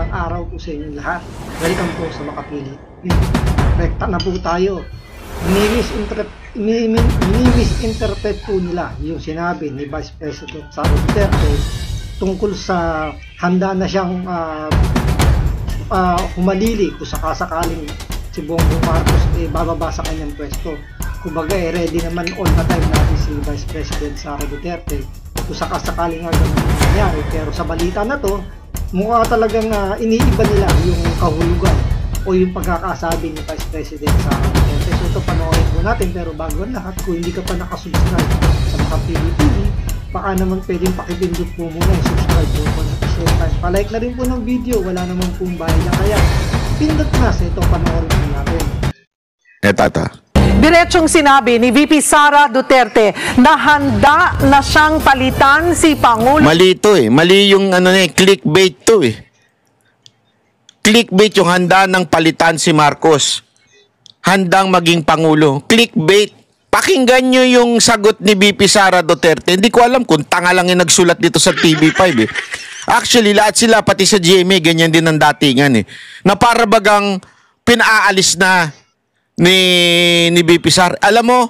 Magandang araw po sa inyo lahat. Welcome po sa Makapili. Rekta na po tayo. Ini-misinterpret po nila yung sinabi ni Vice President Sara Duterte tungkol sa handa na siyang humalili kung sakasakaling si Bongbong Marcos bababa sa kanyang pwesto. Kumbaga ready naman all the time natin si Vice President Sara Duterte kung sakasakaling nga ganun nangyari. Pero sa balita na to, mukha talagang iniiba nila yung kahulugan o yung pagkakasabi ni Vice President Sara Duterte. So ito panoorin po natin, pero bago ang lahat, kung hindi ka pa nakasubscribe sa Makapili TV, baka naman pwedeng pakipindot po muna yung subscribe po po na same time. Palike na rin po ng video, wala naman pong bayad, kaya pindot na sa ito, panoorin po natin. Diretsong sinabi ni VP Sara Duterte na handa na siyang palitan si Pangulo. Mali ito eh. Mali yung clickbait to eh. Clickbait yung handa ng palitan si Marcos. Handang maging Pangulo. Clickbait. Pakinggan nyo yung sagot ni VP Sara Duterte. Hindi ko alam kung tanga lang yung nagsulat dito sa TV5 eh. Actually, lahat sila, pati sa GMA, ganyan din ang datingan eh. Na para bagang pinaalis na ni VP Sara. Alam mo,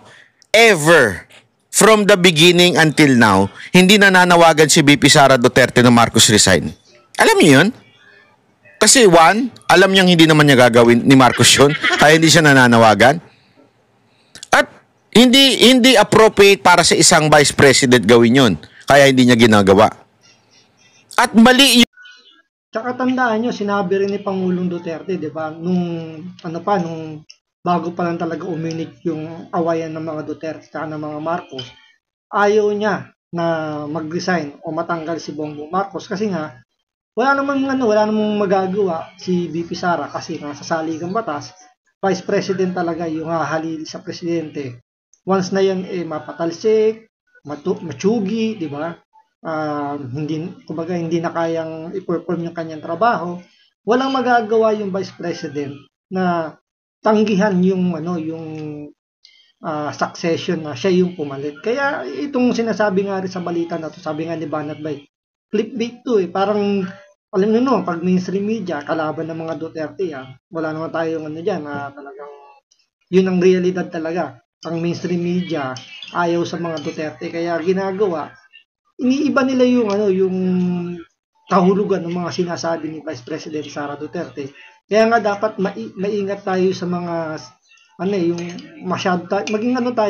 ever, from the beginning until now, hindi na nanawagan si VP Sara Duterte na Marcos resign. Alam niyo yun? Kasi one, alam niyang hindi naman niya gagawin ni Marcos yun, kaya hindi siya nananawagan. At hindi appropriate para sa isang vice president gawin yun, kaya hindi niya ginagawa. At mali yun. Tsaka tandaan nyo, sinabi rin ni Pangulong Duterte, di ba, nung bago pa lang talaga uminit yung awayan ng mga Duterte at ng mga Marcos, ayaw niya na mag-resign o matanggal si Bongbong Marcos kasi nga wala namang magagawa si VP Sara kasi nasa saligang batas, Vice President talaga yung hahalili sa presidente. Once na yan mapatalsik, matsugi, di ba? Hindi na kayang i-perform yung kanyang trabaho, walang magagawa yung Vice President na tanggihan yung succession na siya yung pumalit. Kaya itong sinasabi nga rin sa balita na to, sabi nga ni Banat Bay, clickbait to eh. Parang alam niyo no, pag mainstream media kalaban ng mga Duterte wala naman tayong diyan talagang yun ang realidad talaga. Ang mainstream media ayaw sa mga Duterte, kaya ginagawa iniiba nila yung kahulugan ng mga sinasabi ni Vice President Sara Duterte. Kaya nga dapat maingat tayo sa mga yung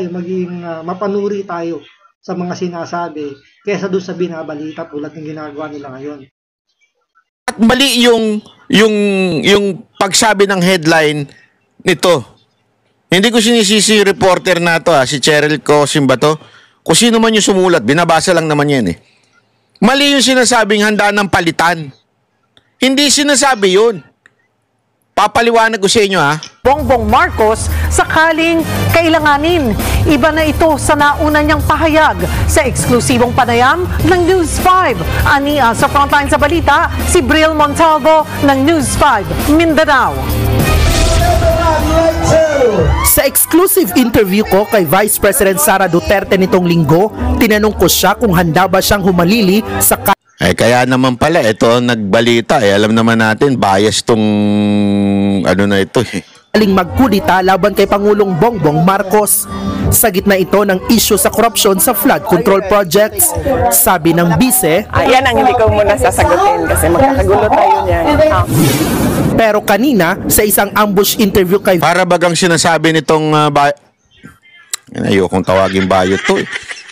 maging mapanuri tayo sa mga sinasabi kaysa doon sa binabalita tulad ng ginagawa nila ngayon. At mali yung pagsabi ng headline nito. Hindi ko sinisisi reporter na to si Cheryl Cosim ba to? Kung sino man yung sumulat, binabasa lang naman yan eh. Mali yung sinasabing handa ng palitan. Hindi sinasabi yun. Papaliwanag ko sa inyo Bongbong Marcos sakaling kailanganin. Iba na ito sa nauna niyang pahayag sa eksklusibong panayam ng News 5. Ania sa Frontline sa Balita, si Bril Montalvo ng News 5, Mindanao. Sa exclusive interview ko kay Vice President Sara Duterte nitong linggo, tinanong ko siya kung handa ba siyang humalili sa kaya naman pala, ito nagbalita alam naman natin, bias tong na ito aling magkudita laban kay Pangulong Bongbong Marcos. Sa gitna ito ng issue sa korupsyon sa flood control projects, sabi ng bise, yan ang hindi ko muna sasagutin kasi magkakagulo tayo niyan. Pero kanina, sa isang ambush interview kay para bagang sinasabi nitong ayokong tawagin bayot to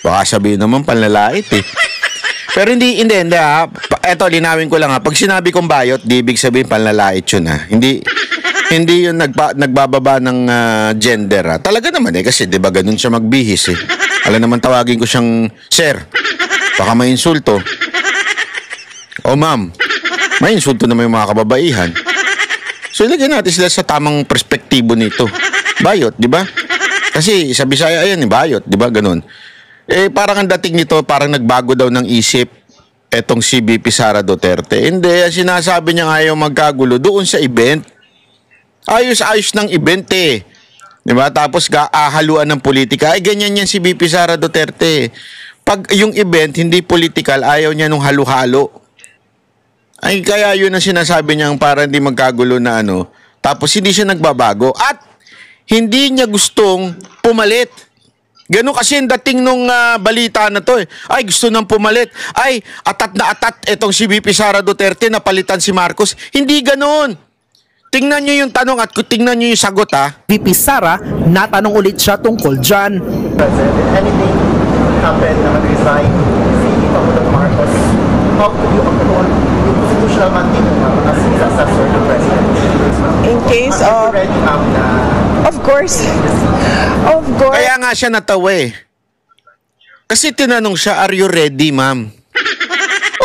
baka sabihin naman panlalait Pero hindi eto linawin ko lang pag sinabi kong bayot, di ibig sabihin panlalait yun Hindi yun nagbababa ng gender Talaga naman kasi di ba ganun siya magbihis Alam naman tawagin ko siyang sir. Baka may insulto. O ma'am, may insulto naman yung mga kababaihan. So ilagay natin sila sa tamang perspektibo nito. Bayot, di ba? Kasi sa Bisaya ayan bayot, di ba ganun? Parang ang dating nito, parang nagbago daw ng isip etong si VP Sara Duterte. Hindi, sinasabi niya ayaw magkagulo doon sa event. Ayos-ayos ng event Diba? Tapos haluan ng politika. Ganyan yan si VP Sara Duterte. Pag yung event hindi political, ayaw niya nung halo-halo. Ay, kaya yun ang sinasabi niyang para hindi magkagulo na ano. Tapos hindi siya nagbabago. At hindi niya gustong pumalit. Ganun kasi yung dating nung balita na to eh. Ay, gusto nang pumalit. Ay, atat na atat itong si VP Sara Duterte na palitan si Marcos. Hindi ganun. Tingnan niyo yung tanong at tingnan niyo yung sagot ha. VP Sara, natanong ulit siya tungkol dyan. President, if anything happened na mag-resign si Pangulong Marcos, how could you control yung constitutional mandate mo as successor to President? In case Are of, you ready now na of course, Kaya nga siya natawa eh. Kasi tinanong siya, are you ready, ma'am?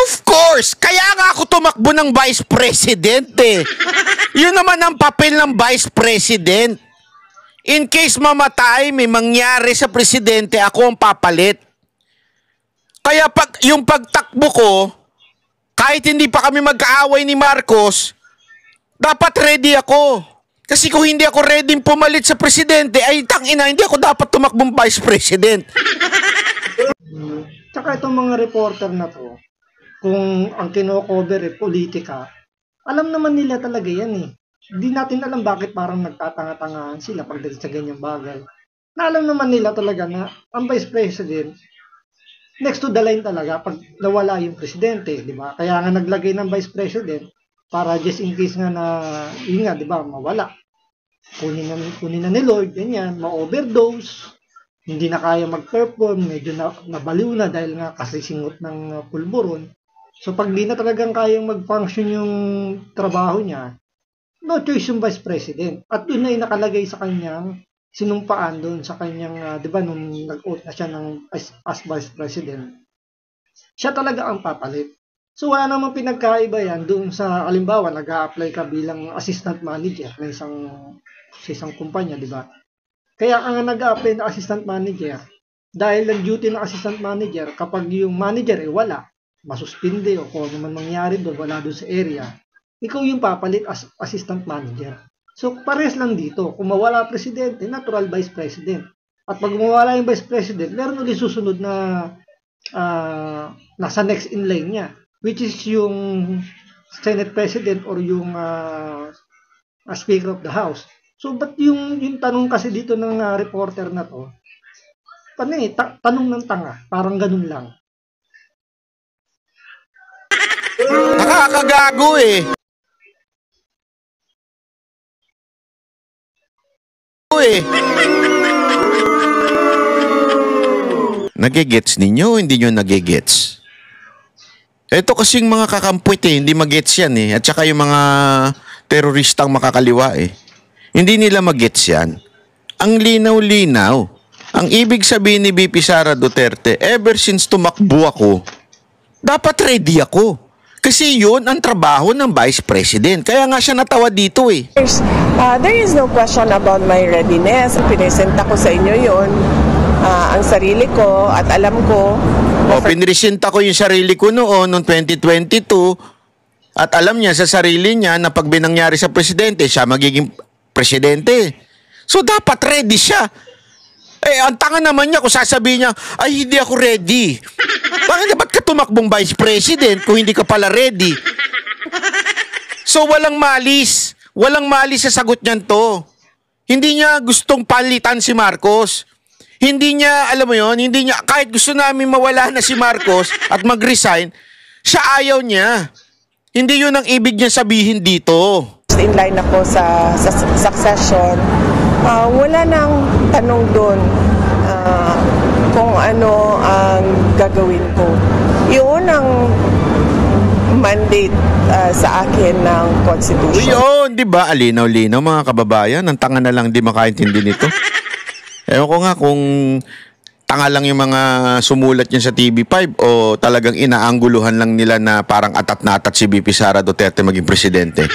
Of course! Kaya nga ako tumakbo ng Vice President eh. Yun naman ang papel ng Vice President. In case mamatay, may mangyari sa presidente, ako ang papalit. Kaya yung pagtakbo ko, kahit hindi pa kami magkaaway ni Marcos, dapat ready ako. Kasi kung hindi ako ready pumalit sa presidente, ay tangina, hindi ako dapat tumakbong Vice President. Tsaka itong mga reporter na to, kung ang kino-cover eh, politika, alam naman nila talaga yan eh. Hindi natin alam bakit parang nagtatanga-tangahan sila pagdating sa ganyang bagay. Na alam naman nila talaga na ang Vice President, next to the line talaga pag nawala yung presidente, di ba? Kaya nga naglagay ng Vice President para just in case nga na, yun nga, di ba, mawala. Kunin na ni Lord, ganyan, ma-overdose, hindi na kaya mag-perform, medyo nabaliw na dahil nga kasi singot ng pulburon. So pag di na talagang kayang mag-function yung trabaho niya, no choice yung Vice President. At doon na yung nakalagay sa kanyang sinumpaan doon sa kanyang, di ba, nung nag-oath na siya ng as Vice President, siya talaga ang papalit. So wala namang pinagkaiba yan doon sa, halimbawa, nag-a-apply ka bilang assistant manager ng sa isang kumpanya, di ba? Kaya ang nag-a-apply na assistant manager, dahil ang duty ng assistant manager, kapag yung manager eh wala, masuspinde o kung ano man mangyari doon, wala doon sa area, ikaw yung papalit as assistant manager. So, pares lang dito. Kung mawala presidente, natural vice president. At pag mawala yung vice president, meron ulit susunod na nasa next in line niya, which is yung Senate President or yung Speaker of the House. So, ba't yung tanong kasi dito ng reporter na to, tanong ng tanga, parang ganun lang. Nakakagago eh. Nagigets ninyo, hindi nyo nagigets. Ito kasing mga kakampwit eh, hindi magets yan eh. At saka yung mga teroristang makakaliwa eh. Hindi nila magets yan. Ang linaw-linaw. Ang ibig sabihin ni VP Sara Duterte, ever since tumakbo ako, dapat ready ako. Kasi yun ang trabaho ng Vice President. Kaya nga siya natawa dito eh. there is no question about my readiness. Pinesenta ko sa inyo yun, ang sarili ko at alam ko. O, pinresenta ko yung sarili ko noon 2022 at alam niya sa sarili niya na pag binangyari sa presidente, siya magiging presidente. So, dapat ready siya. Eh, ang tanga naman niya kung sasabihin niya, ay, hindi ako ready. Ba't ka tumakbong Vice President kung hindi ka pala ready? So, walang malis. Walang malis sa sagot niyan to. Hindi niya gustong palitan si Marcos. Hindi niya, alam mo yon, hindi niya, kahit gusto namin mawala na si Marcos at mag-resign, siya ayaw niya. Hindi yun ang ibig niya sabihin dito. In line ako sa succession. Wala nang tanong doon kung ano ang gagawin ko. Yun ang mandate sa akin ng Constitution. Yun, di ba? Alinaw-linaw mga kababayan. Ang tanga na lang di makaintindi nito. Ewan ko nga kung tanga lang yung mga sumulat niya sa TV5 o talagang inaangguluhan lang nila na parang atat na atat si VP Sara Duterte maging presidente.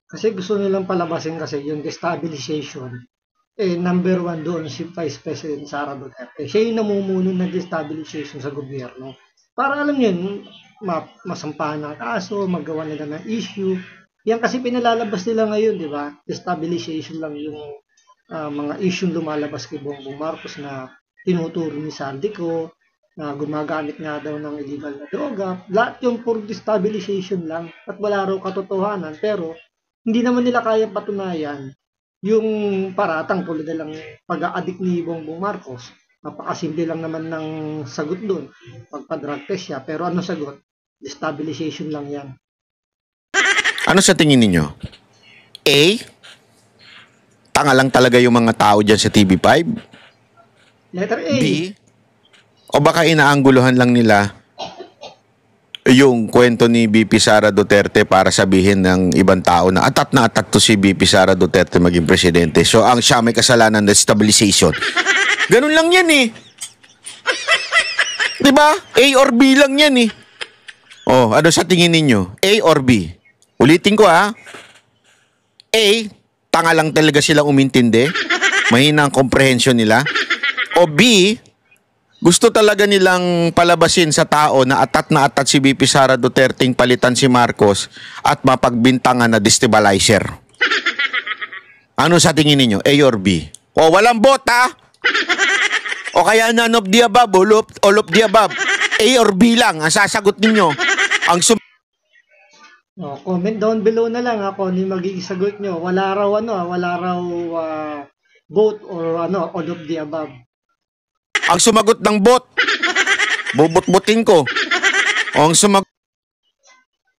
Kasi gusto nilang palabasin kasi yung destabilization. Eh, number one doon si Vice President Sara Duterte. Siya yung namumuno ng destabilization sa gobyerno. Para alam niyo, masampahan ng kaso, magawa nila ng issue. Yan kasi pinalalabas nila ngayon, di ba? Destabilization lang yung mga issue lumalabas kay Bongbong Marcos na tinuturo ni Saldico, na gumagamit nga daw ng illegal na droga. Lahat yung for destabilization lang at wala raw katotohanan, pero hindi naman nila kayang patunayan yung paratang tulad nilang pag-a-addict ni Bongbong Marcos. Napakasimple lang naman ng sagot doon. Pagpa-drug test siya, pero ano sagot? Destabilization lang yan. Ano sa tingin ninyo? A, tanga lang talaga yung mga tao dyan sa TV5? Letter A. B, o baka inaangguluhan lang nila yung kwento ni BP Sara Duterte para sabihin ng ibang tao na atat to si BP Sara Duterte maging presidente. So ang siya may kasalanan na stabilization. Ganun lang yan eh. Diba? A or B lang yan eh. Oh, ano sa tingin ninyo? A or B? Ulitin ko ha. A, tanga lang talaga silang umintindi. Mahina ang comprehension nila. O B, gusto talaga nilang palabasin sa tao na atat si BP Sara Duterteng palitan si Marcos at mapagbintangan na destabilizer. Ano sa tingin ninyo? A or B? O walang bota? O kaya none of the above? All of the above? A or B lang ang sasagot ninyo? Ang Comment down below na lang ako ni magiging sagot nyo. Wala raw both or all of the above. Ang sumagot ng bot, bubut-butin ko. O ang sumagot...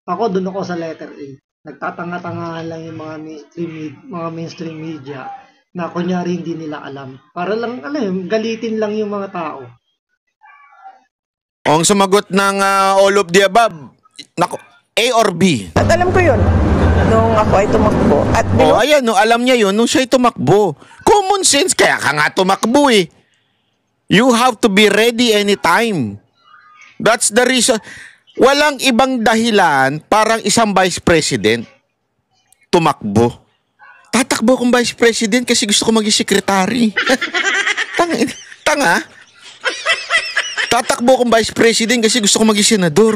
Ako doon ako sa letter A. Nagtatanga-tangahan lang yung mga mainstream media na kunyari hindi nila alam. Para lang, galitin lang yung mga tao. O ang sumagot ng all of the above, nako, A or B? At alam ko yun, nung ako ay tumakbo. At Ayan, no, alam niya yun nung siya'y tumakbo. Common sense, kaya ka nga tumakbo eh. You have to be ready anytime. That's the reason. Walang ibang dahilan parang isang vice president tumakbo. Tatakbo akong vice president kasi gusto ko maging secretary. Tanga. Tatakbo akong vice president kasi gusto ko maging senador.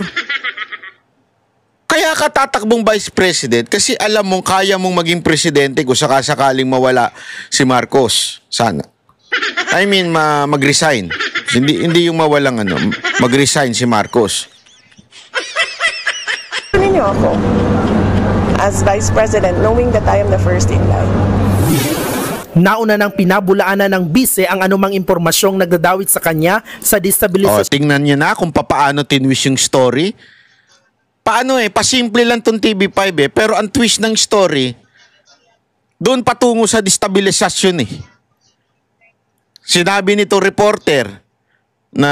Kaya ka tatakbong vice president kasi alam mong kaya mong maging presidente kung sakasakaling mawala si Marcos. Sana. I mean, mag-resign. Hindi yung mawalang mag-resign si Marcos. ninyo ako as Vice President knowing that I am the first in line. Nauna nang pinabulaanan ng bise ang anumang impormasyong nagdadawit sa kanya sa destabilization. Tingnan niyo na kung paano tinwist yung story. Paano pasimple lang tong TV5 pero ang twist ng story, doon patungo sa destabilisasyon Sinabi nito reporter na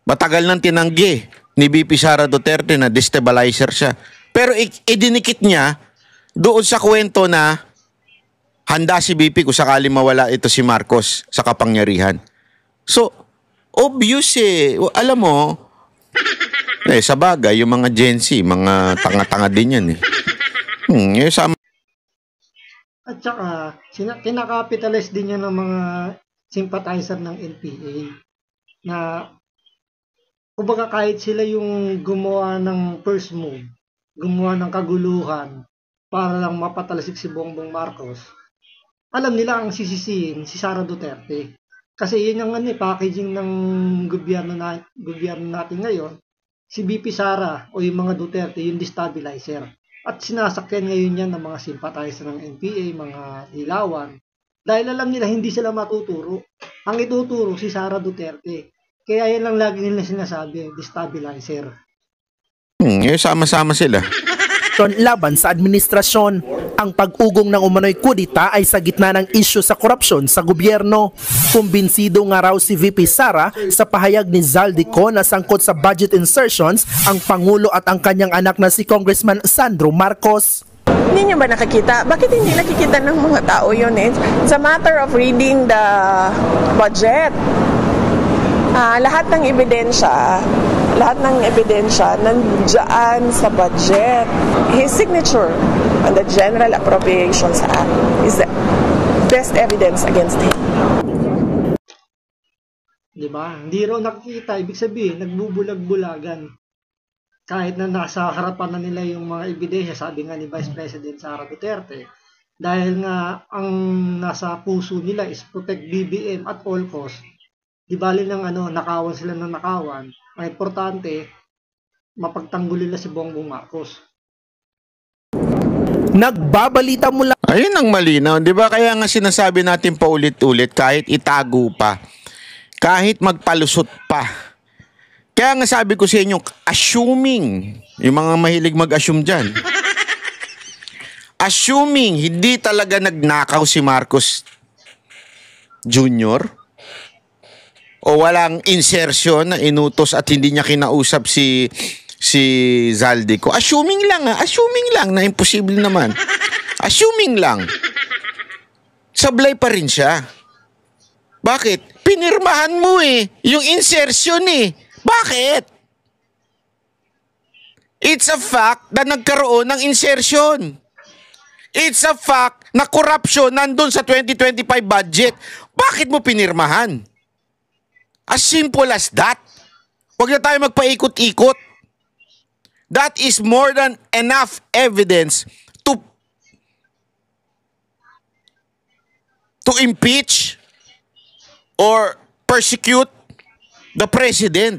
matagal nang tinanggi ni BP Sara Duterte na destabilizer siya. Pero idinikit niya doon sa kwento na handa si BP kung sakali mawala ito si Marcos sa kapangyarihan. So, obvious alam mo, sa bagay, yung mga Gen Z, mga tanga-tanga din yan yung sama. At saka, kinakapitalize din yan ng mga sympathizer ng NPA na kumbaga kahit sila yung gumawa ng first move, gumawa ng kaguluhan para lang mapatalasik si Bongbong Marcos, alam nila ang sisisihin si Sara Duterte. Kasi yun ang packaging ng gobyerno natin ngayon, si BP Sara o yung mga Duterte, yung destabilizer. At sinasakyan ngayon yan ng mga sympathizer ng NPA, mga ilawan. Dahil alam nila hindi sila matuturo. Ang ituturo si Sara Duterte. Kaya yan lang lagi nila sinasabi, destabilizer. Sama-sama sila. Laban sa administrasyon, ang pag-ugong ng umano'y kudita ay sa gitna ng isyu sa korupsyon sa gobyerno. Kumbinsido nga raw si VP Sara sa pahayag ni Zaldico na sangkot sa budget insertions ang Pangulo at ang kanyang anak na si Congressman Sandro Marcos. Hindi niyo ba nakikita? Bakit hindi nakikita ng mga tao yun? It's a matter of reading the budget. Lahat ng ebidensya nandiyan sa budget. His signature on the General Appropriations Act is the best evidence against him. Diba? Hindi raw nakikita, ibig sabihin, nagbubulag-bulagan. Kahit na nasa harapan na nila yung mga ebidensya, sabi nga ni Vice President Sara Duterte, dahil nga ang nasa puso nila is protect BBM at all cost, Di bali ng nakawan sila ng nakawan. Ang importante, mapagtanggol nila si Bongbong Marcos. Nagbabalita mula Ayun ang malinaw, di ba? Kaya nga sinasabi natin paulit-ulit, kahit itago pa, kahit magpalusot pa. Kaya nga sabi ko sa inyo, assuming, yung mga mahilig mag-assume dyan, assuming hindi talaga nagnakaw si Marcos Jr., o walang insertion na inutos at hindi niya kinausap si Zaldico. Assuming lang na imposible naman. Assuming lang. Sablay pa rin siya. Bakit? Pinirmahan mo yung insertion Bakit? It's a fact na nagkaroon ng insertion. It's a fact na corruption nandun sa 2025 budget. Bakit mo pinirmahan? As simple as that. Huwag na tayo magpaikot-ikot. That is more than enough evidence to impeach or persecute the president.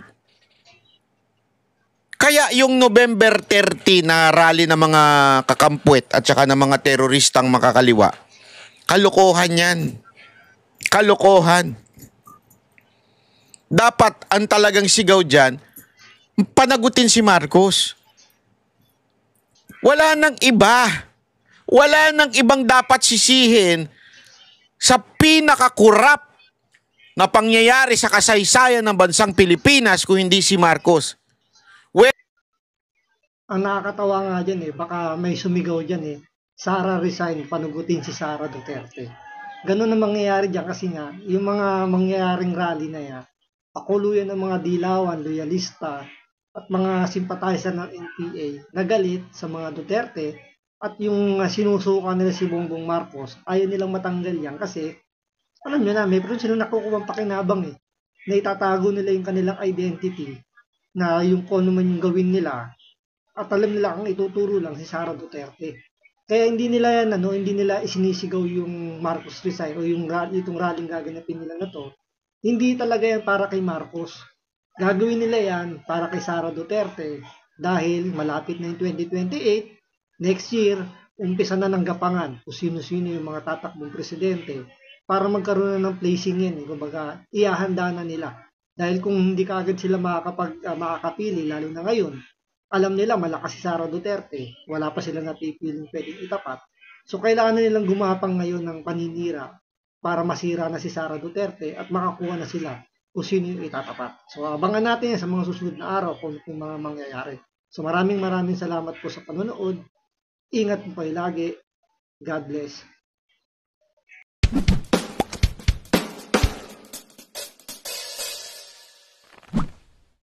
Kaya yung November 30 na rally ng mga kakampwet at saka ng mga teroristang makakaliwa, kalokohan yan. Kalokohan. Dapat ang talagang sigaw dyan, panagutin si Marcos. Wala nang iba. Wala nang ibang dapat sisihin sa pinakakurap na pangyayari sa kasaysayan ng bansang Pilipinas kung hindi si Marcos. Ang nakakatawa nga dyan baka may sumigaw dyan Sara resign, panugutin si Sara Duterte. Ganun ang mangyayari dyan kasi nga, yung mga mangyayaring rally na yan, pakuluyan ng mga dilawan, loyalista, at mga simpatizer ng NPA na galit sa mga Duterte at yung sinusukan nila si Bongbong Marcos, ayaw nilang matanggal yan kasi alam nyo na, may pero sila nakukuha pakinabang na itatago nila yung kanilang identity na yung kung ano man yung gawin nila at alam nila ang ituturo lang si Sara Duterte. Kaya hindi nila yan, hindi nila isinisigaw yung Marcos resign o itong rallying gaganapin nila na to. Hindi talaga yan para kay Marcos. Gagawin nila yan para kay Sara Duterte dahil malapit na yung 2028, next year, umpisa na ng gapangan kung sino-sino yung mga tatakbong presidente para magkaroon na ng placing yan. Kumbaga, iahanda na nila. Dahil kung hindi kaagad sila makakapili, lalo na ngayon, alam nila malakas si Sara Duterte, wala pa sila napipiling pwedeng itapat. So kailangan na nilang gumapang ngayon ng paninira para masira na si Sara Duterte at makakuha na sila kung sino yung itatapat. So abangan natin yan sa mga susunod na araw kung mga mangyayari. So maraming salamat po sa panonood. Ingat po kayo lagi. God bless.